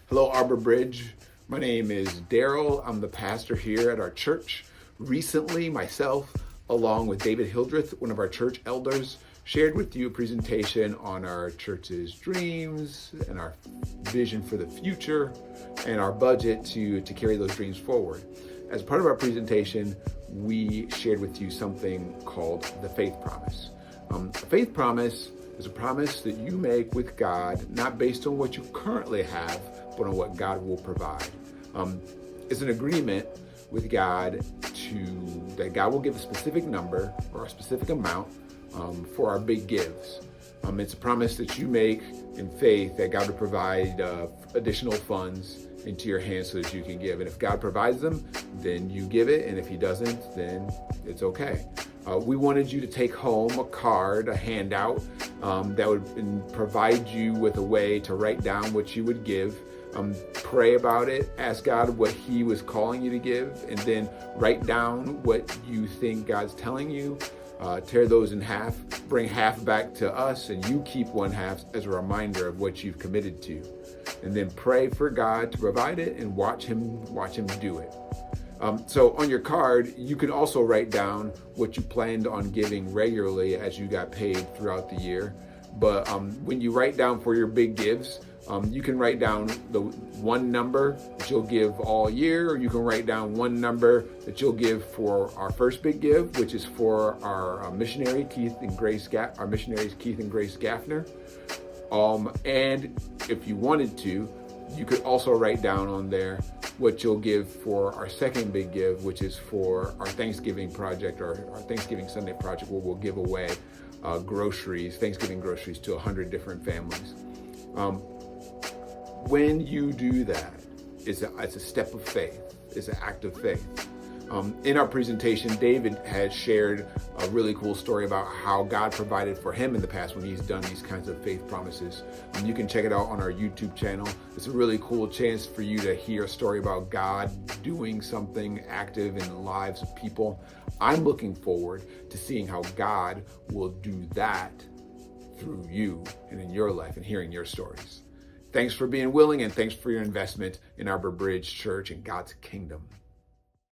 Hello, Arbor Bridge. My name is Darryl. I'm the pastor here at our church. Recently, myself, along with David Hildreth, one of our church elders, shared with you a presentation on our church's dreams and our vision for the future and our budget to carry those dreams forward. As part of our presentation, we shared with you something called the Faith Promise. A faith promise is a promise that you make with God, not based on what you currently have, but on what God will provide. It's an agreement with God that God will give a specific number or a specific amount for our big gives. It's a promise that you make in faith that God will provide additional funds into your hands so that you can give. And if God provides them, then you give it. And if he doesn't, then it's okay. We wanted you to take home a card, a handout that would provide you with a way to write down what you would give. Pray about it, ask God what he was calling you to give, and then write down what you think God's telling you. Tear those in half, bring half back to us, and you keep one half as a reminder of what you've committed to. And then pray for God to provide it and watch him do it. So on your card, you can also write down what you planned on giving regularly as you got paid throughout the year. But when you write down for your big gives, you can write down the one number that you'll give all year, or you can write down one number that you'll give for our first big give, which is for our missionaries, Keith and Grace Gaffner. And if you wanted to, you could also write down on there what you'll give for our second big give, which is for our Thanksgiving project, or our Thanksgiving Sunday project, where we'll give away Thanksgiving groceries to 100 different families. When you do that, it's a step of faith. It's an act of faith. In our presentation, David has shared a really cool story about how God provided for him in the past when he's done these kinds of faith promises. You can check it out on our YouTube channel. It's a really cool chance for you to hear a story about God doing something active in the lives of people. I'm looking forward to seeing how God will do that through you and in your life and hearing your stories. Thanks for being willing, and thanks for your investment in Arbor Bridge Church and God's kingdom.